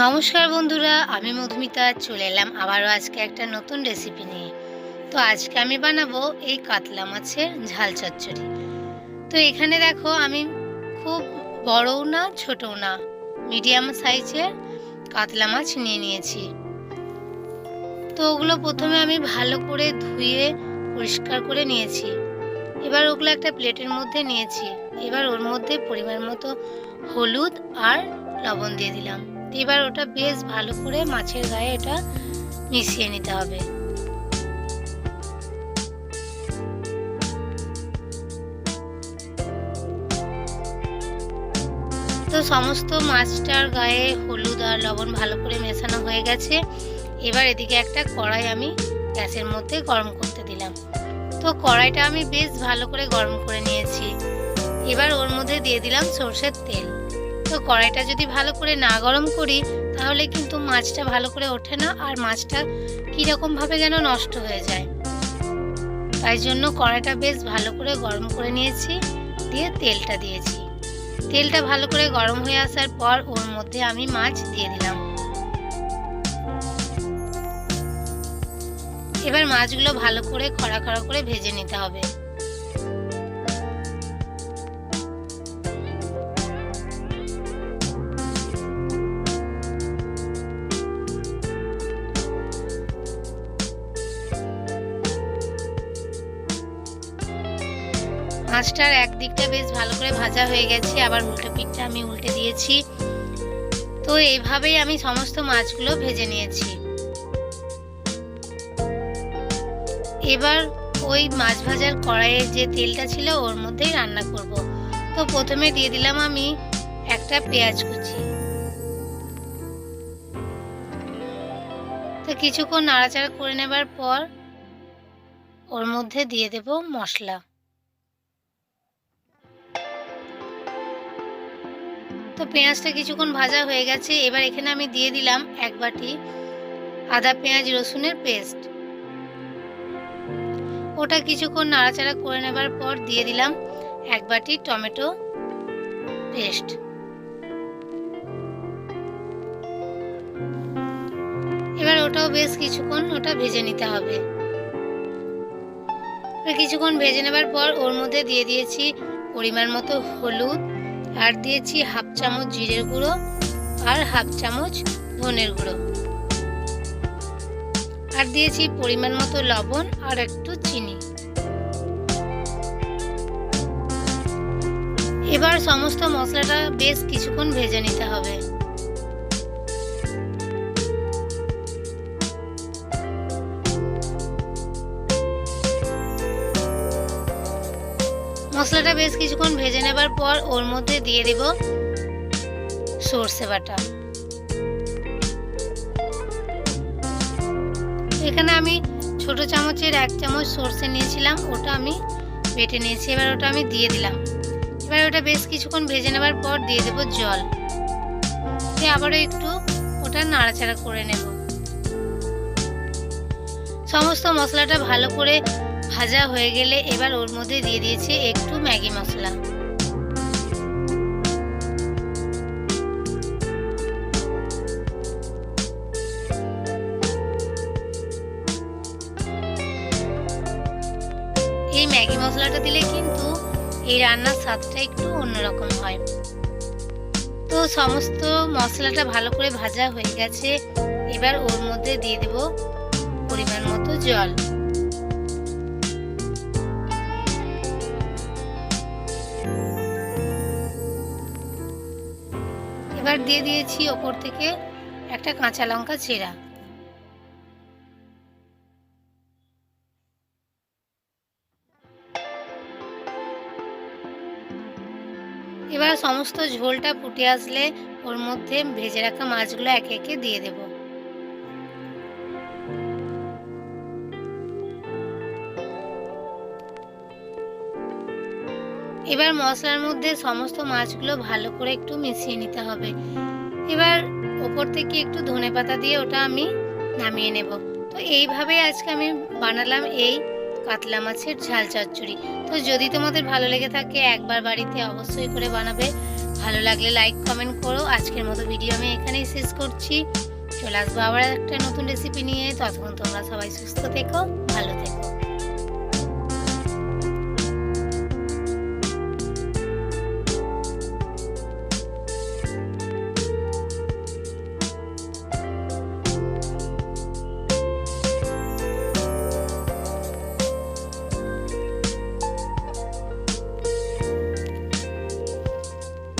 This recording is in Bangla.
নমস্কার বন্ধুরা, আমি মধুমিতা চলে এলাম আবারও আজকে একটা নতুন রেসিপি নিয়ে। তো আজকে আমি বানাবো এই কাতলা মাছের ঝাল চচ্চড়ি। তো এখানে দেখো আমি খুব বড়ও না ছোটও না মিডিয়াম সাইজের কাতলা মাছ নিয়ে নিয়েছি। তো ওগুলো প্রথমে আমি ভালো করে ধুয়ে পরিষ্কার করে নিয়েছি। এবার ওগুলো একটা প্লেটের মধ্যে নিয়েছি। এবার ওর মধ্যে পরিমাণ মতো হলুদ আর লবণ দিয়ে দিলাম। এবার ওটা বেশ ভালো করে মাছের গায়ে এটা মিশিয়ে নিতে হবে। তো সমস্ত মাছটার গায়ে হলুদ আর লবণ ভালো করে মেশানো হয়ে গেছে। এবার এদিকে একটা কড়াই আমি গ্যাসের মধ্যে গরম করতে দিলাম। তো কড়াইটা আমি বেশ ভালো করে গরম করে নিয়েছি। এবার ওর মধ্যে দিয়ে দিলাম সরষের তেল। তো কড়াইটা যদি ভালো করে না গরম করি তাহলে কিন্তু মাছটা ভালো করে ওঠে না, আর মাছটা কীরকমভাবে যেন নষ্ট হয়ে যায়। তাই জন্য কড়াইটা বেশ ভালো করে গরম করে নিয়েছি, দিয়ে তেলটা দিয়েছি। তেলটা ভালো করে গরম হয়ে আসার পর ওর মধ্যে আমি মাছ দিয়ে দিলাম। এবার মাছগুলো ভালো করে খড়া খড়া করে ভেজে নিতে হবে। মাছটার একদিকটা বেশ ভালো করে ভাজা হয়ে গেছে, আবার উল্টো পিঠটা আমি উল্টে দিয়েছি। তো এইভাবেই আমি সমস্ত মাছগুলো ভেজে নিয়েছি। এবার ওই মাছ ভাজার কড়াইয়ে যে তেলটা ছিল ওর মধ্যেই রান্না করব। তো প্রথমে দিয়ে দিলাম আমি একটা পেঁয়াজ কুচি। তো কিছুক্ষণ নাড়াচাড়া করে নেবার পর ওর মধ্যে দিয়ে দেব মশলা। তো পেঁয়াজটা কিছুক্ষণ ভাজা হয়ে গেছে। এবার এখানে আমি দিয়ে দিলাম এক বাটি আদা পেঁয়াজ রসুনের পেস্ট। ওটা কিছুক্ষণ নাড়াচাড়া করে নেবার পর দিয়ে দিলাম এক বাটি টমেটো পেস্ট। এবার ওটাও বেশ কিছুক্ষণ ভেজে নিতে হবে। কিছুক্ষণ ভেজে নেবার পর ওর মধ্যে দিয়ে দিয়েছি পরিমাণ মতো হলুদ, আর দিয়েছি হাফ চামচ জিরের গুঁড়ো আর হাফ চামচ ধনের গুঁড়ো, আর দিয়েছি পরিমাণ মতো লবণ আর একটু চিনি। এবার সমস্ত মশলাটা বেশ কিছুক্ষণ ভেজে নিতে হবে। মশলাটা বেশ কিছুক্ষণ ভেজে নেবার পর ওর মধ্যে দিয়ে দেব সর্ষে বাটা। এখানে আমি ছোট চামচের এক চামচ সর্ষে নিয়েছিলাম, ওটা আমি বেটে নিয়েছি। এবার ওটা আমি দিয়ে দিলাম। এবার ওটা বেশ কিছুক্ষণ ভেজে নেবার পর দিয়ে দেব জল, দিয়ে আবারও একটু ওটা নাড়াচাড়া করে নেব। সমস্ত মশলাটা ভালো করে ভাজা হয়ে গেলে এবার ওর মধ্যে দিয়ে দিয়েছি একটু ম্যাগি মশলা। এই ম্যাগি মশলাটা দিলে কিন্তু এই রান্নার স্বাদটা একটু অন্যরকম হয়। তো সমস্ত মশলাটা ভালো করে ভাজা হয়ে গেছে। এবার ওর মধ্যে দিয়ে দেব পরিমাণ মতো জল। এবার দিয়ে দিয়েছি ওপর থেকে একটা কাঁচা লঙ্কা চেরা। এবার সমস্ত ঝোলটা ফুটে আসলে ওর মধ্যে ভেজে রাখা মাছগুলো একে একে দিয়ে দেব। এবার মশলার মধ্যে সমস্ত মাছগুলো ভালো করে একটু মিশিয়ে নিতে হবে। এবার ওপর থেকে একটু ধনেপাতা দিয়ে ওটা আমি নামিয়ে নেব। তো এইভাবে আজকে আমি বানালাম এই কাতলা মাছের ঝাল চচ্চড়ি। তো যদি তোমাদের ভালো লেগে থাকে একবার বাড়িতে অবশ্যই করে বানাবে। ভালো লাগলে লাইক কমেন্ট করো। আজকের মতো ভিডিও আমি এখানেই শেষ করছি। চলে আসবো আবার একটা নতুন রেসিপি নিয়ে। ততক্ষণ তোমরা সবাই সুস্থ থেকো, ভালো থেকো।